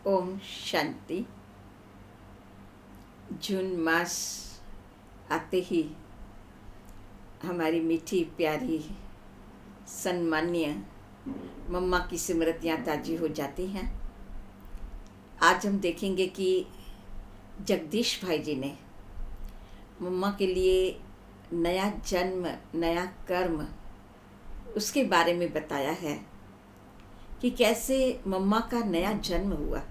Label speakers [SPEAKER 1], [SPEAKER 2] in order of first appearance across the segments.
[SPEAKER 1] ओम शांति। जून मास आते ही हमारी मीठी प्यारी सम्मान्य मम्मा की स्मृतियाँ ताज़ी हो जाती हैं। आज हम देखेंगे कि जगदीश भाई जी ने मम्मा के लिए नया जन्म, नया कर्म, उसके बारे में बताया है कि कैसे मम्मा का नया जन्म हुआ।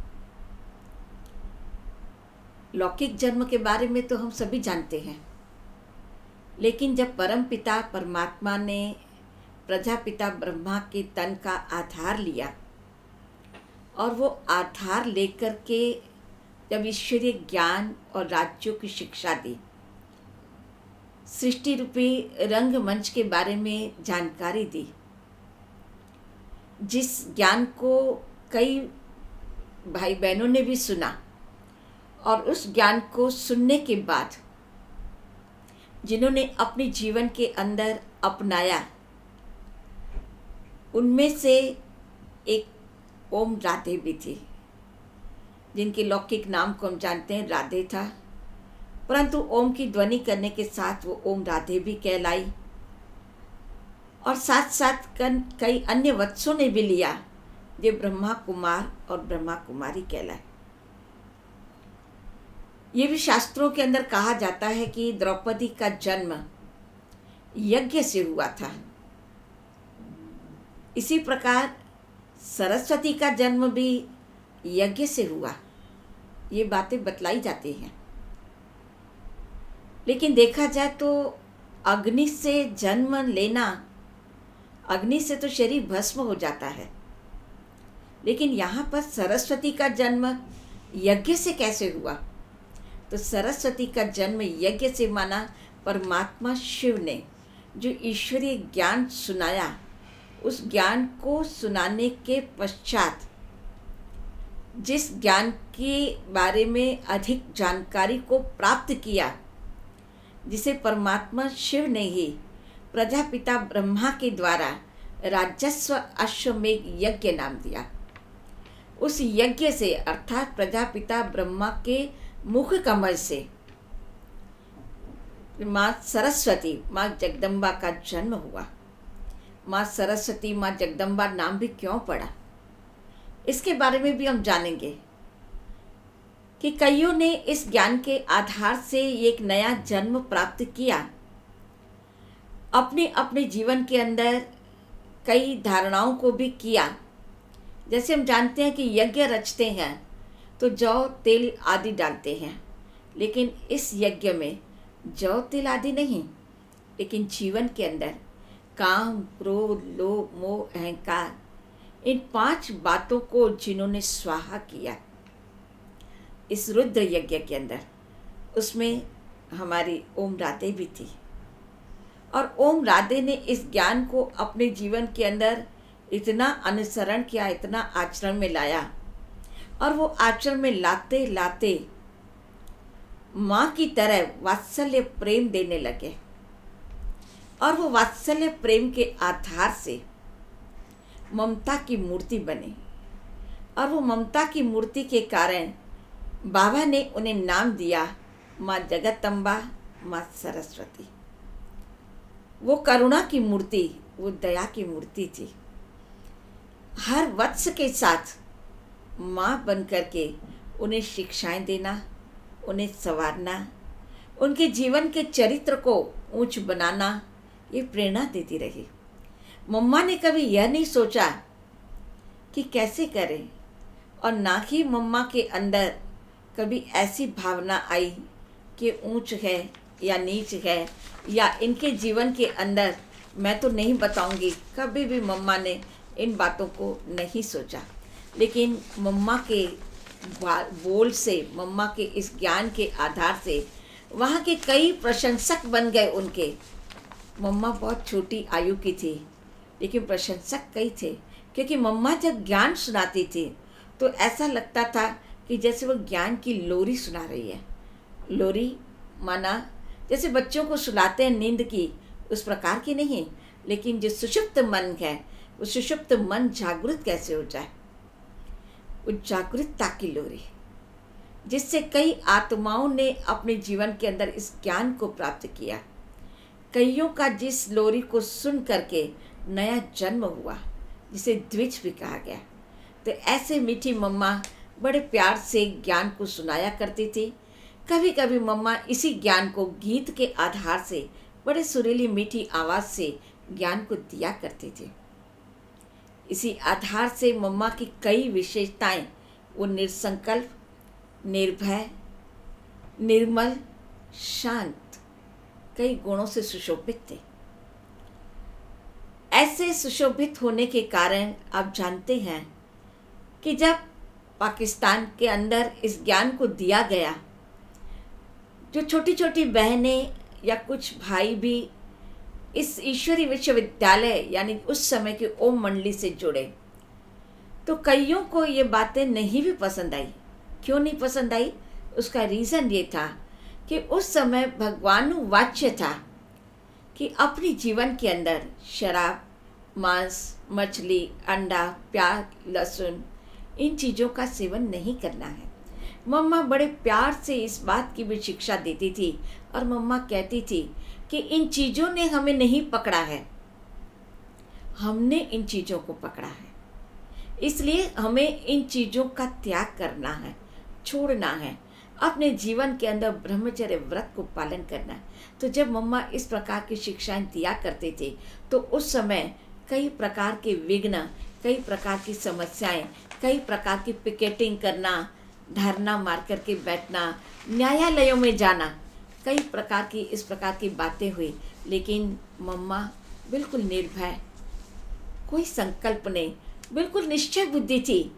[SPEAKER 1] लौकिक जन्म के बारे में तो हम सभी जानते हैं, लेकिन जब परम पिता परमात्मा ने प्रजापिता ब्रह्मा के तन का आधार लिया और वो आधार लेकर के जब ईश्वरीय ज्ञान और राज्यों की शिक्षा दी, सृष्टि रूपी रंगमंच के बारे में जानकारी दी, जिस ज्ञान को कई भाई बहनों ने भी सुना और उस ज्ञान को सुनने के बाद जिन्होंने अपने जीवन के अंदर अपनाया, उनमें से एक ओम राधे भी थी, जिनके लौकिक नाम को हम जानते हैं राधे था, परंतु ओम की ध्वनि करने के साथ वो ओम राधे भी कहलाई और साथ साथ कई अन्य वत्सों ने भी लिया जो ब्रह्मा कुमार और ब्रह्मा कुमारी कहलाए। ये भी शास्त्रों के अंदर कहा जाता है कि द्रौपदी का जन्म यज्ञ से हुआ था। इसी प्रकार सरस्वती का जन्म भी यज्ञ से हुआ, ये बातें बतलाई जाती हैं। लेकिन देखा जाए तो अग्नि से जन्म लेना, अग्नि से तो शरीर भस्म हो जाता है, लेकिन यहाँ पर सरस्वती का जन्म यज्ञ से कैसे हुआ? तो सरस्वती का जन्म यज्ञ से माना परमात्मा शिव ने जो ईश्वरीय ज्ञान सुनाया, उस ज्ञान को सुनाने के पश्चात जिस ज्ञान के बारे में अधिक जानकारी को प्राप्त किया, जिसे परमात्मा शिव ने ही प्रजापिता ब्रह्मा के द्वारा राजस्व अश्वमेघ यज्ञ नाम दिया। उस यज्ञ से अर्थात प्रजापिता ब्रह्मा के मुख कमल से माँ सरस्वती, माँ जगदम्बा का जन्म हुआ। माँ सरस्वती, माँ जगदम्बा नाम भी क्यों पड़ा, इसके बारे में भी हम जानेंगे कि कईयों ने इस ज्ञान के आधार से एक नया जन्म प्राप्त किया। अपने अपने जीवन के अंदर कई धारणाओं को भी किया। जैसे हम जानते हैं कि यज्ञ रचते हैं तो जौ तेल आदि डालते हैं, लेकिन इस यज्ञ में जौ तेल आदि नहीं, लेकिन जीवन के अंदर काम, क्रोध, लोभ, मोह, अहंकार, इन 5 बातों को जिन्होंने स्वाहा किया इस रुद्र यज्ञ के अंदर, उसमें हमारी ओम राधे भी थी। और ओम राधे ने इस ज्ञान को अपने जीवन के अंदर इतना अनुसरण किया, इतना आचरण में लाया, और वो आचरण में लाते लाते माँ की तरह वात्सल्य प्रेम देने लगे। और वो वात्सल्य प्रेम के आधार से ममता की मूर्ति बने, और वो ममता की मूर्ति के कारण बाबा ने उन्हें नाम दिया माँ जगदम्बा, माँ सरस्वती। वो करुणा की मूर्ति, वो दया की मूर्ति थी। हर वत्स के साथ माँ बन कर के उन्हें शिक्षाएं देना, उन्हें संवारना, उनके जीवन के चरित्र को ऊंच बनाना, ये प्रेरणा देती रही। मम्मा ने कभी यह नहीं सोचा कि कैसे करें, और ना ही मम्मा के अंदर कभी ऐसी भावना आई कि ऊंच है या नीच है, या इनके जीवन के अंदर मैं तो नहीं बताऊंगी। कभी भी मम्मा ने इन बातों को नहीं सोचा। लेकिन मम्मा के बोल से, मम्मा के इस ज्ञान के आधार से वहाँ के कई प्रशंसक बन गए उनके। मम्मा बहुत छोटी आयु की थी, लेकिन प्रशंसक कई थे, क्योंकि मम्मा जब ज्ञान सुनाती थी तो ऐसा लगता था कि जैसे वो ज्ञान की लोरी सुना रही है। लोरी माना जैसे बच्चों को सुलाते हैं नींद की, उस प्रकार की नहीं, लेकिन जो सुषुप्त मन है, वो सुषुप्त मन जागृत कैसे हो जाए, उस जागरूकता की लोरी, जिससे कई आत्माओं ने अपने जीवन के अंदर इस ज्ञान को प्राप्त किया। कईयों का जिस लोरी को सुन करके नया जन्म हुआ, जिसे द्विज भी कहा गया। तो ऐसे मीठी मम्मा बड़े प्यार से ज्ञान को सुनाया करती थी। कभी कभी मम्मा इसी ज्ञान को गीत के आधार से बड़े सुरीली मीठी आवाज़ से ज्ञान को दिया करती थी। इसी आधार से मम्मा की कई विशेषताएं, वो निसंकल्प, निर्भय, निर्मल, शांत, कई गुणों से सुशोभित थे। ऐसे सुशोभित होने के कारण आप जानते हैं कि जब पाकिस्तान के अंदर इस ज्ञान को दिया गया, जो छोटी छोटी बहनें या कुछ भाई भी इस ईश्वरीय विश्वविद्यालय यानी उस समय की ओम मंडली से जुड़े, तो कईयों को ये बातें नहीं भी पसंद आई। क्यों नहीं पसंद आई? उसका रीज़न ये था कि उस समय भगवानुवाच्य था कि अपने जीवन के अंदर शराब, मांस, मछली, अंडा, प्याज, लहसुन, इन चीज़ों का सेवन नहीं करना है। मम्मा बड़े प्यार से इस बात की भी शिक्षा देती थी और मम्मा कहती थी कि इन चीज़ों ने हमें नहीं पकड़ा है, हमने इन चीज़ों को पकड़ा है। इसलिए हमें इन चीज़ों का त्याग करना है, छोड़ना है, अपने जीवन के अंदर ब्रह्मचर्य व्रत को पालन करना है। तो जब मम्मा इस प्रकार की शिक्षाएं दिया करते थे, तो उस समय कई प्रकार के विघ्न, कई प्रकार की समस्याएं, कई प्रकार की पिकेटिंग करना, धरना मार करके बैठना, न्यायालयों में जाना, कई प्रकार की इस प्रकार की बातें हुई। लेकिन मम्मा बिल्कुल निर्भय, कोई संकल्प नहीं, बिल्कुल निश्चय बुद्धि थी।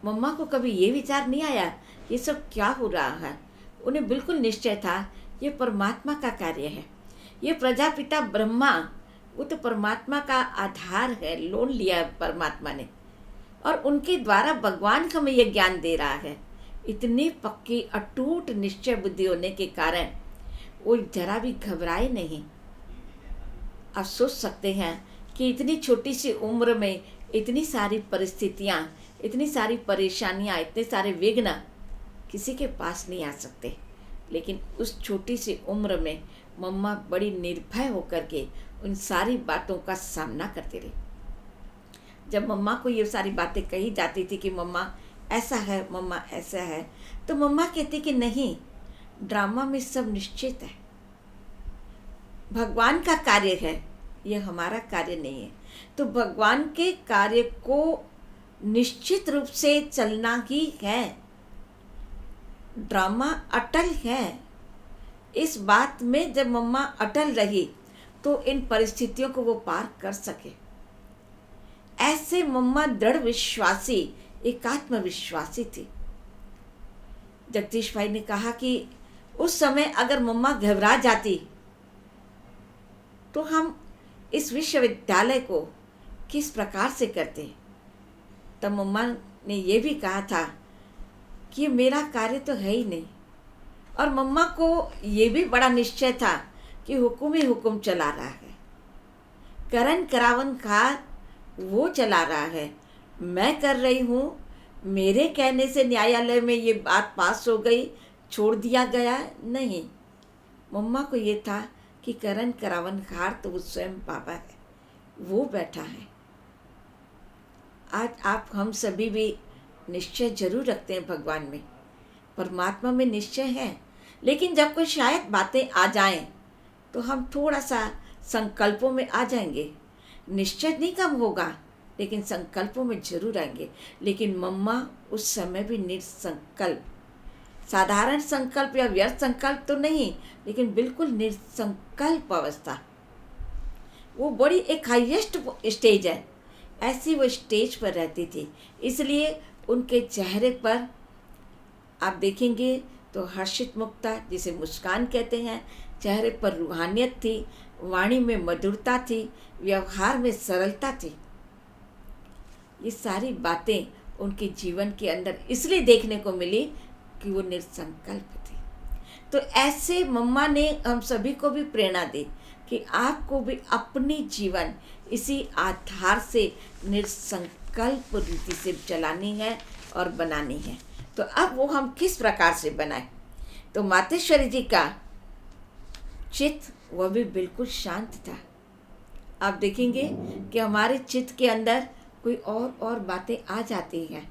[SPEAKER 1] मम्मा को कभी ये विचार नहीं आया ये सब क्या हो रहा है। उन्हें बिल्कुल निश्चय था ये परमात्मा का कार्य है, ये प्रजापिता ब्रह्मा, वो तो परमात्मा का आधार है, लोन लिया है परमात्मा ने, और उनके द्वारा भगवान हमें ये ज्ञान दे रहा है। इतनी पक्की अटूट निश्चय बुद्धि होने के कारण वो जरा भी घबराए नहीं। आप सोच सकते हैं कि इतनी छोटी सी उम्र में इतनी सारी परिस्थितियाँ, इतनी सारी परेशानियाँ, इतने सारे विघ्न किसी के पास नहीं आ सकते। लेकिन उस छोटी सी उम्र में मम्मा बड़ी निर्भय होकर के उन सारी बातों का सामना करती रही। जब मम्मा को ये सारी बातें कही जाती थी कि मम्मा ऐसा है, मम्मा ऐसा है, तो मम्मा कहती कि नहीं, ड्रामा में सब निश्चित है, भगवान का कार्य है, ये हमारा कार्य नहीं है। तो भगवान के कार्य को निश्चित रूप से चलना ही है, ड्रामा अटल है। इस बात में जब मम्मा अटल रही तो इन परिस्थितियों को वो पार कर सके। ऐसे मम्मा दृढ़ विश्वासी, एकात्म विश्वासी थी। जगदीश भाई ने कहा कि उस समय अगर मम्मा घबरा जाती तो हम इस विश्वविद्यालय को किस प्रकार से करते। तब मम्मा ने ये भी कहा था कि ये मेरा कार्य तो है ही नहीं, और मम्मा को ये भी बड़ा निश्चय था कि हुक्म ही हुक्म चला रहा है, करण करावन खार वो चला रहा है, मैं कर रही हूँ, मेरे कहने से न्यायालय में ये बात पास हो गई, छोड़ दिया गया नहीं। मम्मा को ये था कि करण करावन खार तो वो स्वयं बाबा है, वो बैठा है। आज आप हम सभी भी निश्चय जरूर रखते हैं भगवान में, परमात्मा में निश्चय है, लेकिन जब कोई शायद बातें आ जाएं तो हम थोड़ा सा संकल्पों में आ जाएंगे। निश्चय नहीं कम होगा, लेकिन संकल्पों में जरूर आएंगे। लेकिन मम्मा उस समय भी निसंकल्प, साधारण संकल्प या व्यर्थ संकल्प तो नहीं, लेकिन बिल्कुल निसंकल्प अवस्था, वो बड़ी एक हाईएस्ट स्टेज है, ऐसी वो स्टेज पर रहती थी। इसलिए उनके चेहरे पर आप देखेंगे तो हर्षित मुक्ता, जिसे मुस्कान कहते हैं, चेहरे पर रूहानियत थी, वाणी में मधुरता थी, व्यवहार में सरलता थी। ये सारी बातें उनके जीवन के अंदर इसलिए देखने को मिली कि वो निसंकल्प थी। तो ऐसे मम्मा ने हम सभी को भी प्रेरणा दी कि आपको भी अपनी जीवन इसी आधार से निसंकल्प रीति से चलानी है और बनानी है। तो अब वो हम किस प्रकार से बनाएं? तो मातेश्वरी जी का चित्त वह भी बिल्कुल शांत था। आप देखेंगे कि हमारे चित्त के अंदर कोई और बातें आ जाती हैं।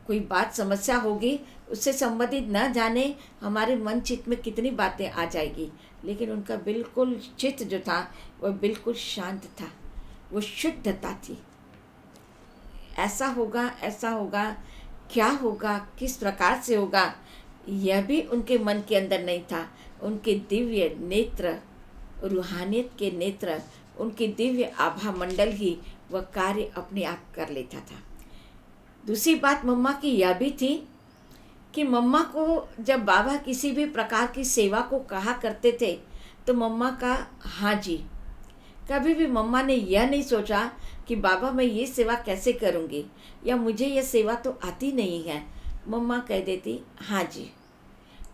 [SPEAKER 1] कोई बात समस्या होगी, उससे संबंधित न जाने हमारे मन चित्त में कितनी बातें आ जाएगी, लेकिन उनका बिल्कुल चित्त जो था वह बिल्कुल शांत था, वो शुद्धता थी। ऐसा होगा, क्या होगा, किस प्रकार से होगा, यह भी उनके मन के अंदर नहीं था। उनके दिव्य नेत्र, रूहानियत के नेत्र, उनके दिव्य आभा मंडल ही वह कार्य अपने आप कर लेता था। दूसरी बात मम्मा की यह भी थी कि मम्मा को जब बाबा किसी भी प्रकार की सेवा को कहा करते थे तो मम्मा का हाँ जी। कभी भी मम्मा ने यह नहीं सोचा कि बाबा मैं ये सेवा कैसे करूँगी या मुझे यह सेवा तो आती नहीं है। मम्मा कह देती हाँ जी,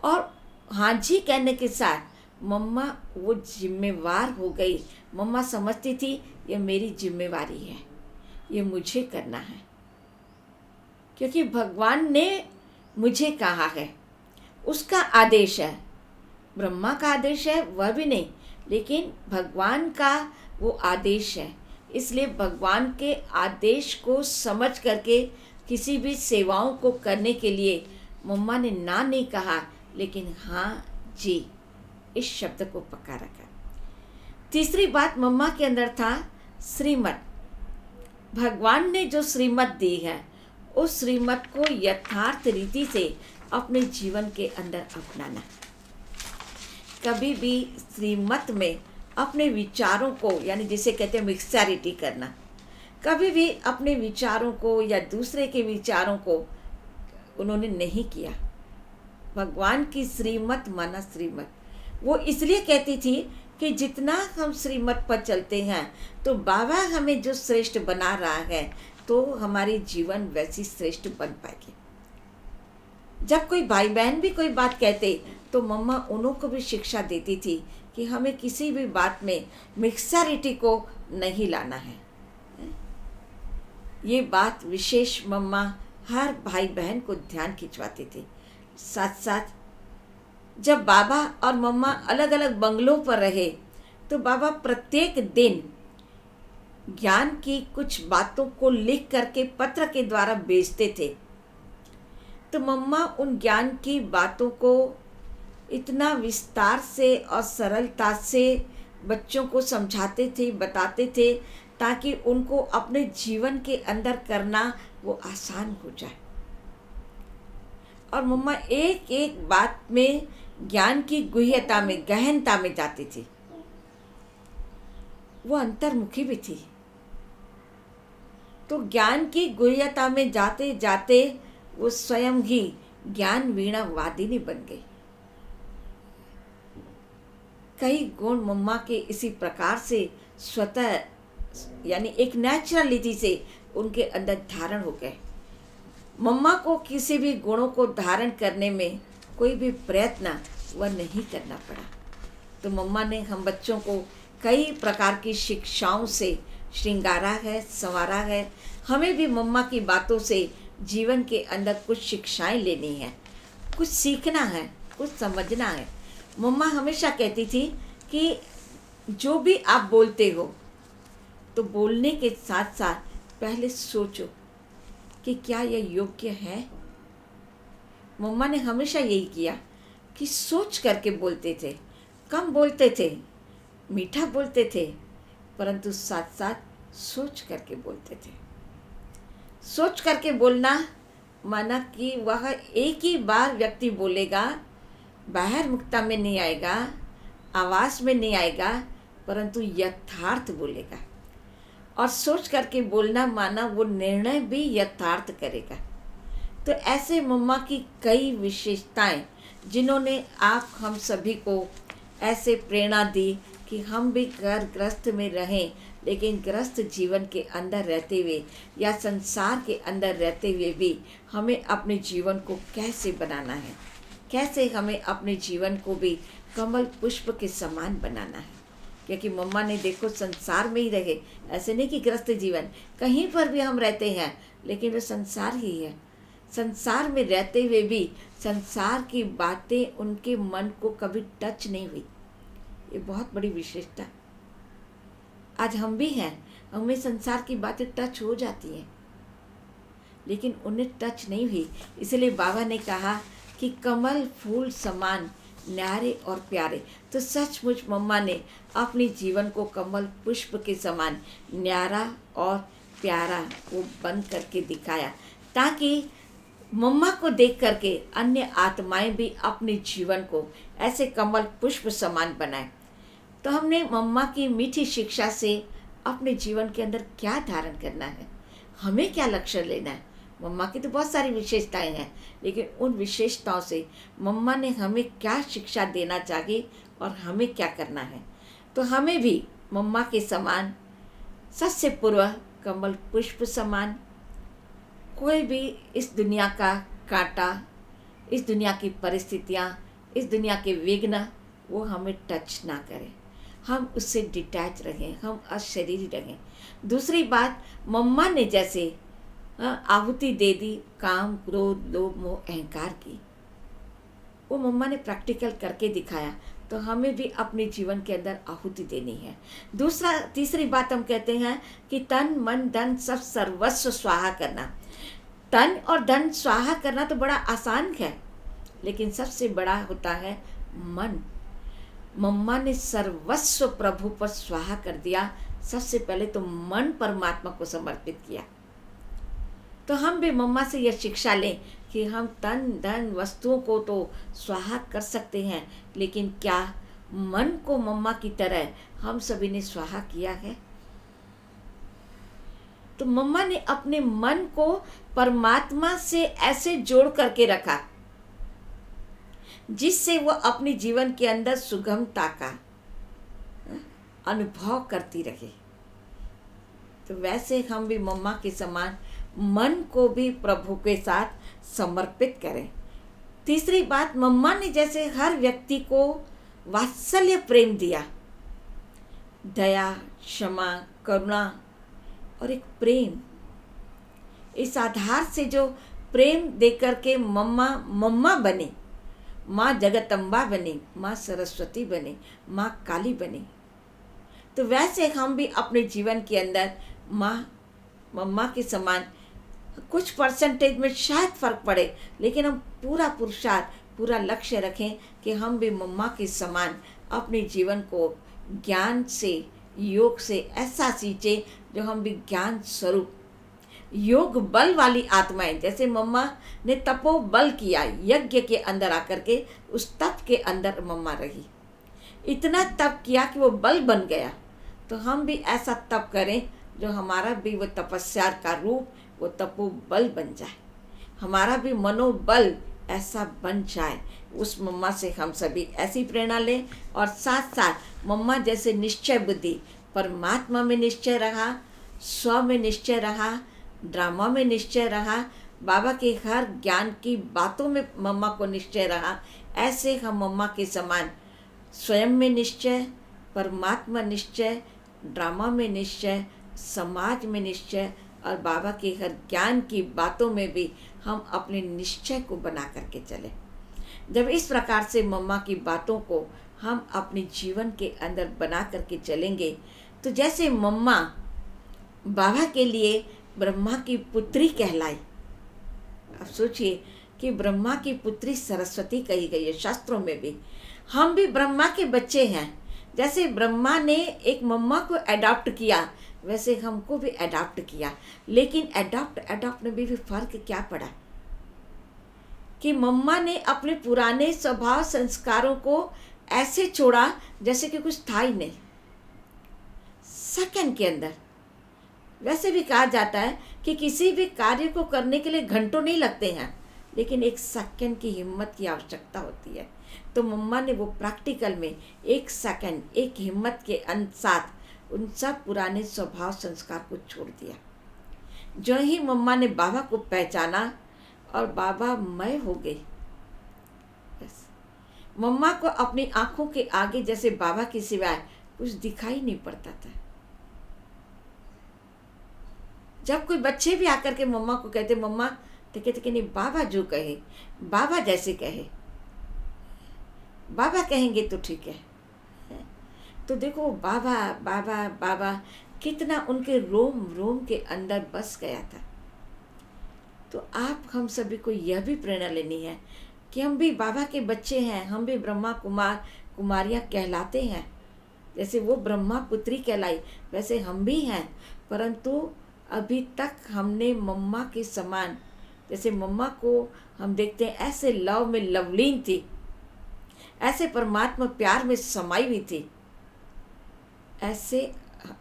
[SPEAKER 1] और हाँ जी कहने के साथ मम्मा वो जिम्मेवार हो गई। मम्मा समझती थी ये मेरी जिम्मेवारी है, ये मुझे करना है, क्योंकि भगवान ने मुझे कहा है, उसका आदेश है। ब्रह्मा का आदेश है वह भी नहीं, लेकिन भगवान का वो आदेश है। इसलिए भगवान के आदेश को समझ करके किसी भी सेवाओं को करने के लिए मम्मा ने ना नहीं कहा, लेकिन हाँ जी इस शब्द को पक्का रखा। तीसरी बात मम्मा के अंदर था श्रीमत। भगवान ने जो श्रीमत दी है उस श्रीमत को यथार्थ रीति से अपने जीवन के अंदर अपनाना। कभी भी श्रीमत में अपने विचारों को, यानी जिसे कहते हैं मिक्सचैरिटी करना, कभी भी अपने विचारों को या दूसरे के विचारों को उन्होंने नहीं किया। भगवान की श्रीमत माना श्रीमत। वो इसलिए कहती थी कि जितना हम श्रीमत पर चलते हैं तो बाबा हमें जो श्रेष्ठ बना रहा है तो हमारी जीवन वैसी श्रेष्ठ बन पाएगी। जब कोई भाई बहन भी कोई बात कहते तो मम्मा उन्हों को भी शिक्षा देती थी कि हमें किसी भी बात में मिक्सचैरिटी को नहीं लाना है। ये बात विशेष मम्मा हर भाई बहन को ध्यान खिंचवाती थी। साथ साथ जब बाबा और मम्मा अलग अलग बंगलों पर रहे तो बाबा प्रत्येक दिन ज्ञान की कुछ बातों को लिख करके पत्र के द्वारा भेजते थे। तो मम्मा उन ज्ञान की बातों को इतना विस्तार से और सरलता से बच्चों को समझाते थे, बताते थे, ताकि उनको अपने जीवन के अंदर करना वो आसान हो जाए। और मम्मा एक एक बात में ज्ञान की गुह्यता में, गहनता में जाती थी। वो अंतर्मुखी भी थी। तो ज्ञान की गुह्यता में जाते जाते वो स्वयं ही ज्ञान वीणा वादिनी बन गई। कई गुण मम्मा के इसी प्रकार से स्वतः, यानी एक नेचुरलिटी से उनके अंदर धारण हो गए। मम्मा को किसी भी गुणों को धारण करने में कोई भी प्रयत्न वह नहीं करना पड़ा। तो मम्मा ने हम बच्चों को कई प्रकार की शिक्षाओं से श्रृंगारा है, संवारा है। हमें भी मम्मा की बातों से जीवन के अंदर कुछ शिक्षाएं लेनी है, कुछ सीखना है, कुछ समझना है। मम्मा हमेशा कहती थी कि जो भी आप बोलते हो तो बोलने के साथ साथ पहले सोचो कि क्या यह योग्य है। मम्मा ने हमेशा यही किया कि सोच करके बोलते थे। कम बोलते थे, मीठा बोलते थे, परंतु साथ साथ सोच करके बोलते थे। सोच करके बोलना माना कि वह एक ही बार व्यक्ति बोलेगा, बाहर मुक्ता में नहीं आएगा, आवाज़ में नहीं आएगा, परंतु यथार्थ बोलेगा। और सोच करके बोलना माना वो निर्णय भी यथार्थ करेगा। तो ऐसे मम्मा की कई विशेषताएं जिन्होंने आप हम सभी को ऐसे प्रेरणा दी कि हम भी घर ग्रस्त में रहें, लेकिन ग्रस्त जीवन के अंदर रहते हुए या संसार के अंदर रहते हुए भी हमें अपने जीवन को कैसे बनाना है, कैसे हमें अपने जीवन को भी कमल पुष्प के समान बनाना है। क्योंकि मम्मा ने देखो संसार में ही रहे, ऐसे नहीं कि गृहस्थ जीवन, कहीं पर भी हम रहते हैं लेकिन वो संसार ही है। संसार में रहते हुए भी संसार की बातें उनके मन को कभी टच नहीं हुई। ये बहुत बड़ी विशेषता। आज हम भी हैं, हमें संसार की बातें टच हो जाती हैं लेकिन उन्हें टच नहीं हुई। इसलिए बाबा ने कहा कि कमल फूल समान न्यारे और प्यारे। तो सचमुच मम्मा ने अपने जीवन को कमल पुष्प के समान न्यारा और प्यारा वो बन करके दिखाया, ताकि मम्मा को देख करके अन्य आत्माएं भी अपने जीवन को ऐसे कमल पुष्प समान बनाए। तो हमने मम्मा की मीठी शिक्षा से अपने जीवन के अंदर क्या धारण करना है, हमें क्या लक्ष्य लेना है। मम्मा की तो बहुत सारी विशेषताएं हैं, लेकिन उन विशेषताओं से मम्मा ने हमें क्या शिक्षा देना चाहिए और हमें क्या करना है। तो हमें भी मम्मा के समान सस्य पूर्व कमल पुष्प समान, कोई भी इस दुनिया का कांटा, इस दुनिया की परिस्थितियाँ, इस दुनिया के विघ्न वो हमें टच ना करें, हम उससे डिटैच रहें, हम अशरीरी रहें। दूसरी बात, मम्मा ने जैसे आहुति दे दी काम क्रोध लोभ मोह अहंकार की, वो मम्मा ने प्रैक्टिकल करके दिखाया। तो हमें भी अपने जीवन के अंदर आहुति देनी है। तीसरी बात हम कहते हैं कि तन मन धन सब सर्वस्व स्वाहा करना। तन और धन स्वाहा करना तो बड़ा आसान है, लेकिन सबसे बड़ा होता है मन। मम्मा ने सर्वस्व प्रभु पर स्वाहा कर दिया। सबसे पहले तो मन परमात्मा को समर्पित किया। तो हम भी मम्मा से यह शिक्षा लें कि हम तन धन वस्तुओं को तो स्वाहा कर सकते हैं, लेकिन क्या मन को मम्मा की तरह हम सभी ने स्वाहा किया है। तो मम्मा ने अपने मन को परमात्मा से ऐसे जोड़ करके रखा जिससे वो अपने जीवन के अंदर सुगमता का अनुभव करती रहे। तो वैसे हम भी मम्मा के समान मन को भी प्रभु के साथ समर्पित करें। तीसरी बात, मम्मा ने जैसे हर व्यक्ति को वात्सल्य प्रेम दिया, दया क्षमा करुणा और एक प्रेम, इस आधार से जो प्रेम देकर के मम्मा बने, माँ जगदम्बा बने, माँ सरस्वती बने, माँ काली बने। तो वैसे हम भी अपने जीवन के अंदर मम्मा के समान, कुछ परसेंटेज में शायद फ़र्क पड़े, लेकिन हम पूरा पुरुषार्थ, पूरा लक्ष्य रखें कि हम भी मम्मा के समान अपने जीवन को ज्ञान से, योग से ऐसा सींचे जो हम भी ज्ञान स्वरूप योग बल वाली आत्माएं, जैसे मम्मा ने तपो बल किया, यज्ञ के अंदर आकर के उस तप के अंदर मम्मा रही, इतना तप किया कि वो बल बन गया। तो हम भी ऐसा तप करें जो हमारा भी वो तपस्या का रूप, वो तपो बल बन जाए, हमारा भी मनोबल ऐसा बन जाए। उस मम्मा से हम सभी ऐसी प्रेरणा लें और साथ साथ मम्मा जैसे निश्चय बुद्धि, परमात्मा में निश्चय रहा, स्व में निश्चय रहा, ड्रामा में निश्चय रहा, बाबा के हर ज्ञान की बातों में मम्मा को निश्चय रहा। ऐसे हम मम्मा के समान स्वयं में निश्चय, परमात्मा निश्चय, ड्रामा में निश्चय, समाज में निश्चय और बाबा के हर ज्ञान की बातों में भी हम अपने निश्चय को बना करके चलें। जब इस प्रकार से मम्मा की बातों को हम अपने जीवन के अंदर बना करके चलेंगे, तो जैसे मम्मा बाबा के लिए ब्रह्मा की पुत्री कहलाई। अब सोचिए कि ब्रह्मा की पुत्री सरस्वती कही गई है शास्त्रों में भी। हम भी ब्रह्मा के बच्चे हैं। जैसे ब्रह्मा ने एक मम्मा को अडॉप्ट किया, वैसे हमको भी अडॉप्ट किया। लेकिन अडॉप्ट में भी फर्क क्या पड़ा कि मम्मा ने अपने पुराने स्वभाव संस्कारों को ऐसे छोड़ा जैसे कि कुछ था ही नहीं, सेकंड के अंदर। वैसे भी कहा जाता है कि किसी भी कार्य को करने के लिए घंटों नहीं लगते हैं, लेकिन एक सेकंड की हिम्मत की आवश्यकता होती है। तो मम्मा ने वो प्रैक्टिकल में एक सेकंड, एक हिम्मत के साथ उन सब पुराने स्वभाव संस्कार को छोड़ दिया। जो ही मम्मा ने बाबा को पहचाना और बाबा मैं हो गई, बस मम्मा को अपनी आंखों के आगे जैसे बाबा के सिवाय कुछ दिखाई नहीं पड़ता था। जब कोई बच्चे भी आकर के मम्मा को कहते मम्मा, तो कहते कि नहीं, बाबा जो कहे, बाबा जैसे कहे, बाबा कहेंगे तो ठीक है। तो देखो बाबा बाबा बाबा कितना उनके रोम रोम के अंदर बस गया था। तो आप हम सभी को यह भी प्रेरणा लेनी है कि हम भी बाबा के बच्चे हैं, हम भी ब्रह्मा कुमार कुमारियाँ कहलाते हैं। जैसे वो ब्रह्मा पुत्री कहलाई वैसे हम भी हैं, परंतु अभी तक हमने मम्मा के समान, जैसे मम्मा को हम देखते हैं ऐसे लव में लवलीन थी, ऐसे परमात्मा प्यार में समाई हुई थी, ऐसे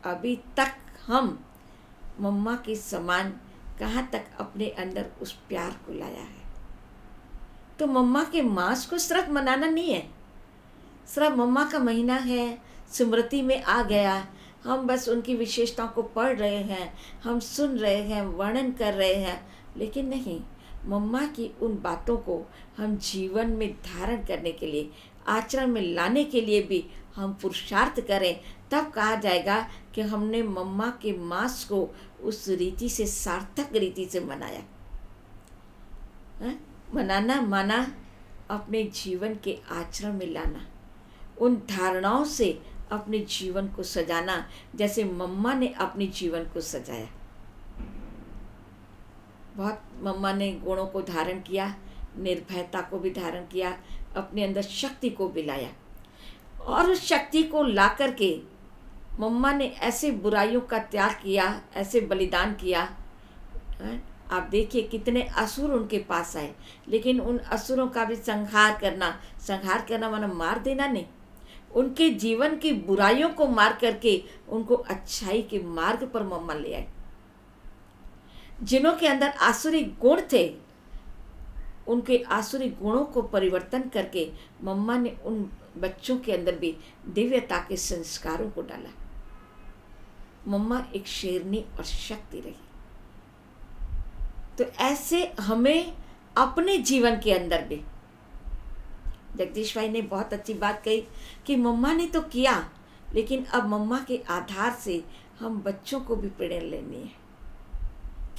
[SPEAKER 1] अभी तक हम मम्मा के समान कहाँ तक अपने अंदर उस प्यार को लाया है। तो मम्मा के मास को सिर्फ मनाना नहीं है, सिर्फ मम्मा का महीना है, स्मृति में आ गया, हम बस उनकी विशेषताओं को पढ़ रहे हैं, हम सुन रहे हैं, वर्णन कर रहे हैं, लेकिन नहीं, मम्मा की उन बातों को हम जीवन में धारण करने के लिए, आचरण में लाने के लिए भी हम पुरुषार्थ करें, तब कहा जाएगा कि हमने मम्मा के मास को उस रीति से, सार्थक रीति से मनाया। मनाना माना अपने जीवन के आचरण में लाना, उन धारणाओं से अपने जीवन को सजाना, जैसे मम्मा ने अपने जीवन को सजाया। बहुत मम्मा ने गुणों को धारण किया, निर्भयता को भी धारण किया, अपने अंदर शक्ति को भी लाया, और उस शक्ति को ला कर के मम्मा ने ऐसे बुराइयों का त्याग किया, ऐसे बलिदान किया। आप देखिए कितने असुर उनके पास आए, लेकिन उन असुरों का भी संहार करना माना मार देना नहीं, उनके जीवन की बुराइयों को मार करके उनको अच्छाई के मार्ग पर मम्मा ले आए। जिनों के अंदर आसुरी गुण थे, उनके आसुरी गुणों को परिवर्तन करके मम्मा ने उन बच्चों के अंदर भी दिव्यता के संस्कारों को डाला। मम्मा एक शेरनी और शक्ति रही। तो ऐसे हमें अपने जीवन के अंदर भी, जगदीश भाई ने बहुत अच्छी बात कही कि मम्मा ने तो किया, लेकिन अब मम्मा के आधार से हम बच्चों को भी प्रेरणा लेनी है।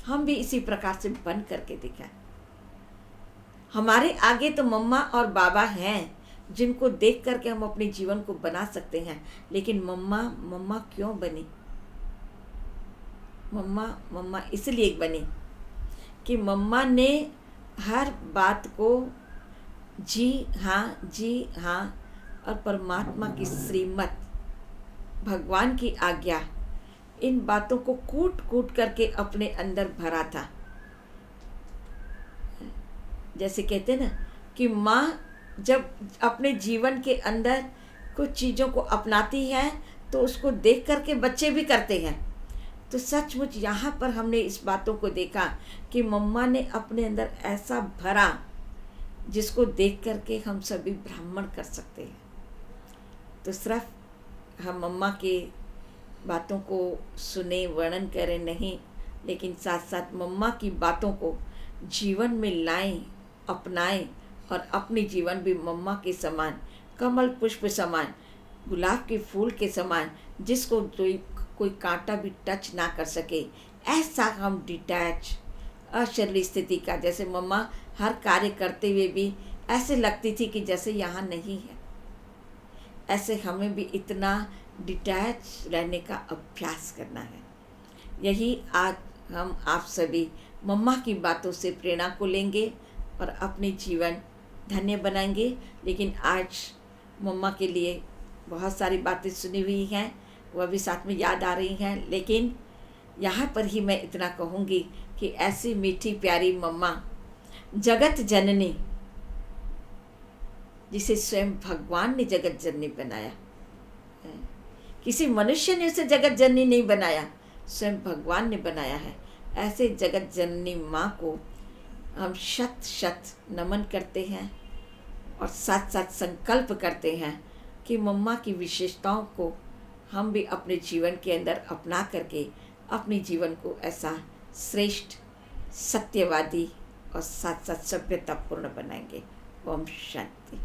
[SPEAKER 1] हम भी इसी प्रकार से बन करके दिखाएं। हमारे आगे तो मम्मा और बाबा हैं, जिनको देख करके हम अपने जीवन को बना सकते हैं, लेकिन मम्मा क्यों बनी? मम्मा इसलिए बनी कि मम्मा ने हर बात को जी हाँ और परमात्मा की श्रीमत, भगवान की आज्ञा, इन बातों को कूट कूट करके अपने अंदर भरा था। जैसे कहते ना कि माँ जब अपने जीवन के अंदर कुछ चीज़ों को अपनाती है तो उसको देख करके बच्चे भी करते हैं। तो सचमुच यहाँ पर हमने इस बातों को देखा कि मम्मा ने अपने अंदर ऐसा भरा जिसको देख करके हम सभी ब्राह्मण कर सकते हैं। तो सिर्फ हम मम्मा के बातों को सुने, वर्णन करें नहीं, लेकिन साथ साथ मम्मा की बातों को जीवन में लाएं, अपनाएं, और अपनी जीवन भी मम्मा के समान, कमल पुष्प समान, गुलाब के फूल के समान, जिसको कोई कांटा भी टच ना कर सके, ऐसा हम डिटैच, अशरीरी स्थिति का, जैसे मम्मा हर कार्य करते हुए भी ऐसे लगती थी कि जैसे यहाँ नहीं है, ऐसे हमें भी इतना डिटैच रहने का अभ्यास करना है। यही आज हम आप सभी मम्मा की बातों से प्रेरणा को लेंगे और अपने जीवन धन्य बनाएंगे। लेकिन आज मम्मा के लिए बहुत सारी बातें सुनी हुई हैं, वह भी साथ में याद आ रही हैं, लेकिन यहाँ पर ही मैं इतना कहूँगी कि ऐसी मीठी प्यारी मम्मा, जगत जननी, जिसे स्वयं भगवान ने जगत जननी बनाया, किसी मनुष्य ने उसे जगत जननी नहीं बनाया, स्वयं भगवान ने बनाया है। ऐसे जगत जननी माँ को हम शत शत नमन करते हैं और साथ साथ संकल्प करते हैं कि मम्मा की विशेषताओं को हम भी अपने जीवन के अंदर अपना करके अपने जीवन को ऐसा श्रेष्ठ, सत्यवादी और साथ साथ सभ्यतापूर्ण बनाएंगे। ओम शांति।